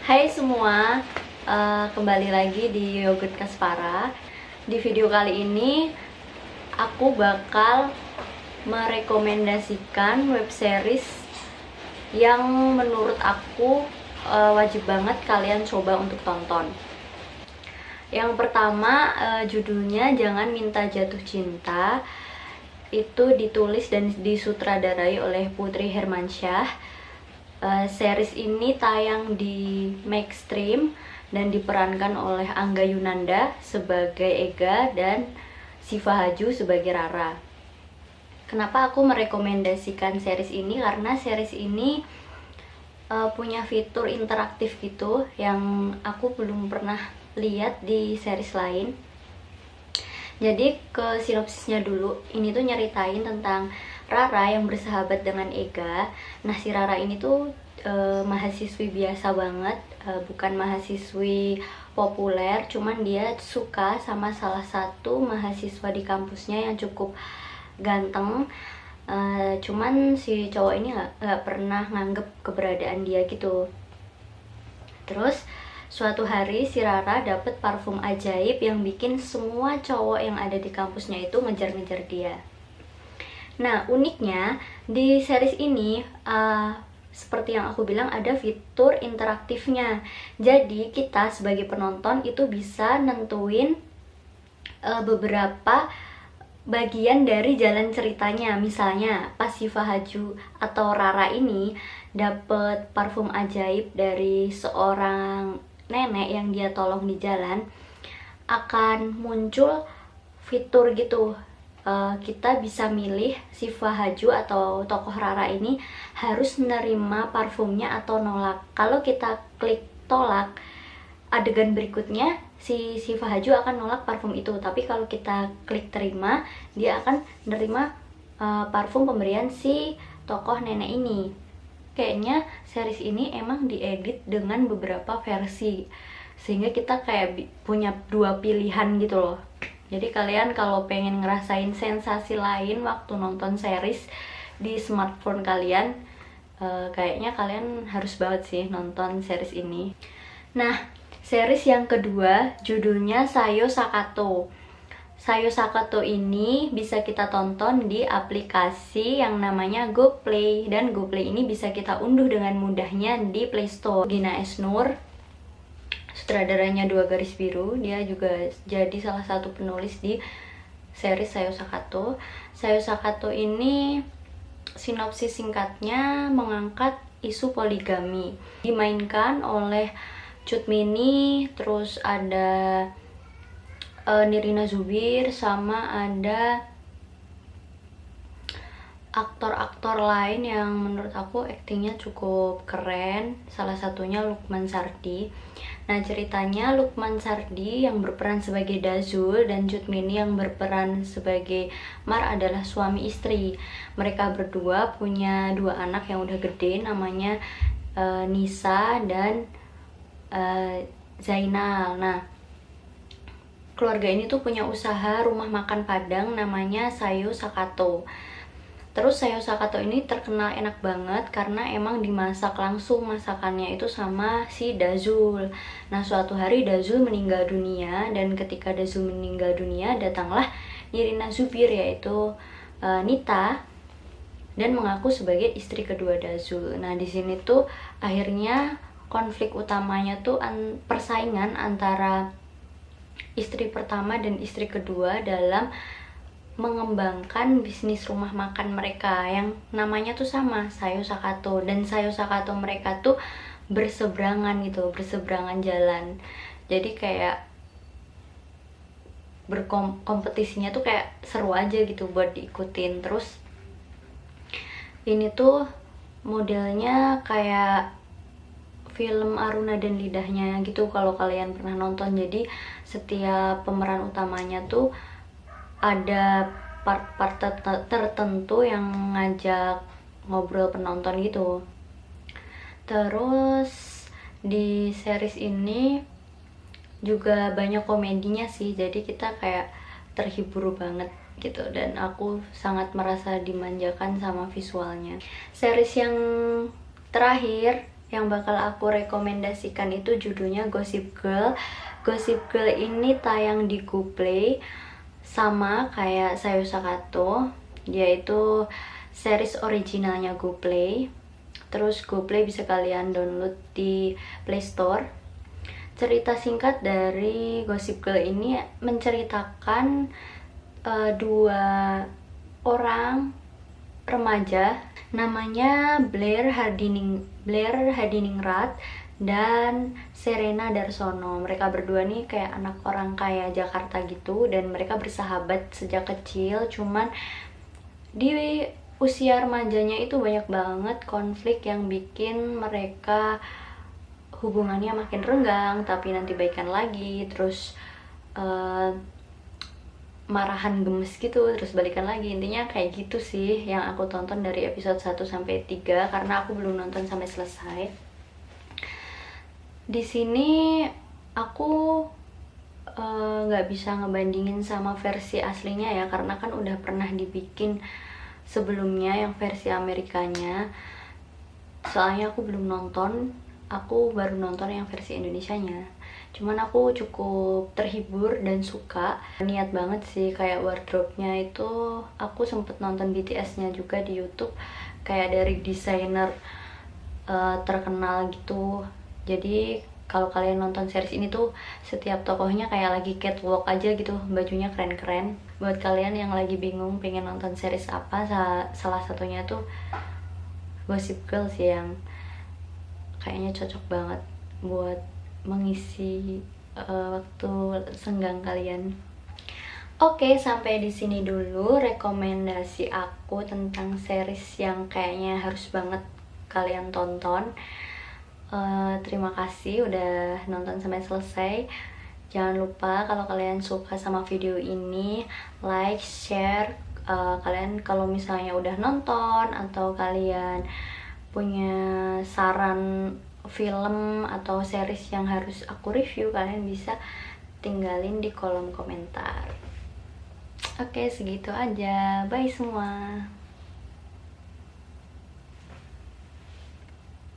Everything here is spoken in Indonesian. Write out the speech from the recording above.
Hai semua, kembali lagi di Yogurt Kaspara. Di video kali ini aku bakal merekomendasikan web series yang menurut aku wajib banget kalian coba untuk tonton. Yang pertama, judulnya Jangan Minta Jatuh Cinta. Itu ditulis dan disutradarai oleh Putri Hermansyah. Series ini tayang di Maxstream dan diperankan oleh Angga Yunanda sebagai Ega dan Siva Haju sebagai Rara. Kenapa aku merekomendasikan series ini? Karena series ini punya fitur interaktif gitu yang aku belum pernah lihat di series lain. Jadi ke sinopsisnya dulu, ini tuh nyeritain tentang Rara yang bersahabat dengan Ega. Nah, si Rara ini tuh mahasiswi biasa banget, bukan mahasiswi populer, cuman dia suka sama salah satu mahasiswa di kampusnya yang cukup ganteng. Cuman si cowok ini nggak pernah nganggep keberadaan dia gitu. Terus suatu hari si Rara dapet parfum ajaib yang bikin semua cowok yang ada di kampusnya itu ngejar-ngejar dia. Nah, uniknya di series ini seperti yang aku bilang ada fitur interaktifnya. Jadi kita sebagai penonton itu bisa nentuin beberapa bagian dari jalan ceritanya. Misalnya pas Siva Haju atau Rara ini dapet parfum ajaib dari seorang nenek yang dia tolong di jalan, akan muncul fitur gitu. Kita bisa milih Siva Haju atau tokoh Rara ini harus menerima parfumnya atau nolak. Kalau kita klik tolak, adegan berikutnya si Siva Haju akan nolak parfum itu. Tapi kalau kita klik terima, dia akan menerima parfum pemberian si tokoh nenek ini. Kayaknya series ini emang diedit dengan beberapa versi, sehingga kita kayak punya dua pilihan gitu loh. Jadi kalian kalau pengen ngerasain sensasi lain waktu nonton series di smartphone kalian, kayaknya kalian harus banget sih nonton series ini. Nah, series yang kedua judulnya Sayo Sakato. Sayo Sakato ini bisa kita tonton di aplikasi yang namanya GoPlay, dan GoPlay ini bisa kita unduh dengan mudahnya di Play Store. Gina Esnur, sutradaranya Dua Garis Biru, dia juga jadi salah satu penulis di series Sayo Sakato. Sayo Sakato ini sinopsis singkatnya mengangkat isu poligami. Dimainkan oleh Cut Mini, terus ada Nirina Zubir, sama ada aktor-aktor lain yang menurut aku aktingnya cukup keren. Salah satunya Lukman Sardi. Nah, ceritanya Lukman Sardi yang berperan sebagai Dazul dan Cut Mini yang berperan sebagai Mar adalah suami istri. Mereka berdua punya dua anak yang udah gede, namanya Nisa dan Zainal. Nah, keluarga ini tuh punya usaha rumah makan Padang namanya Sayo Sakato. Terus Sayo Sakato ini terkenal enak banget karena emang dimasak langsung masakannya itu sama si Dazul. Nah, suatu hari Dazul meninggal dunia, dan ketika Dazul meninggal dunia datanglah Nirina Zubir, yaitu Nita, dan mengaku sebagai istri kedua Dazul. Nah, di sini tuh akhirnya konflik utamanya tuh persaingan antara istri pertama dan istri kedua dalam mengembangkan bisnis rumah makan mereka yang namanya tuh sama, Sayo Sakato. Dan Sayo Sakato mereka tuh berseberangan gitu, berseberangan jalan. Jadi kayak berkompetisinya tuh kayak seru aja gitu buat diikutin. Terus ini tuh modelnya kayak film Aruna dan Lidahnya gitu kalau kalian pernah nonton. Jadi setiap pemeran utamanya tuh ada part-part tertentu yang ngajak ngobrol penonton gitu. Terus di series ini juga banyak komedinya sih, jadi kita kayak terhibur banget gitu, dan aku sangat merasa dimanjakan sama visualnya. Series yang terakhir yang bakal aku rekomendasikan itu judulnya Gossip Girl. Gossip Girl ini tayang di GoPlay, sama kayak Sayo Sakato, yaitu series originalnya GoPlay. Terus GoPlay bisa kalian download di Play Store. Cerita singkat dari Gossip Girl ini menceritakan dua orang remaja namanya Blair Hadiningrat dan Serena Darsono. Mereka berdua nih kayak anak orang kaya Jakarta gitu, dan mereka bersahabat sejak kecil. Cuman di usia remajanya itu banyak banget konflik yang bikin mereka hubungannya makin renggang, tapi nanti baikan lagi, terus marahan gemes gitu, terus balikan lagi. Intinya kayak gitu sih yang aku tonton dari episode 1 sampai 3 karena aku belum nonton sampai selesai. Di sini aku nggak bisa ngebandingin sama versi aslinya ya, karena kan udah pernah dibikin sebelumnya yang versi Amerikanya. Soalnya aku belum nonton, aku baru nonton yang versi Indonesianya. Cuman aku cukup terhibur dan suka. Niat banget sih, kayak wardrobe-nya itu aku sempet nonton BTS-nya juga di YouTube, kayak dari desainer terkenal gitu. Jadi kalau kalian nonton series ini tuh setiap tokohnya kayak lagi catwalk aja gitu, bajunya keren-keren. Buat kalian yang lagi bingung pengen nonton series apa, salah satunya tuh Gossip Girl sih, yang kayaknya cocok banget buat mengisi waktu senggang kalian. Oke, sampai di sini dulu rekomendasi aku tentang series yang kayaknya harus banget kalian tonton. Terima kasih udah nonton sampai selesai. Jangan lupa kalau kalian suka sama video ini, like, share. Kalian kalau misalnya udah nonton atau kalian punya saran film atau series yang harus aku review, kalian bisa tinggalin di kolom komentar. Oke, segitu aja. Bye semua.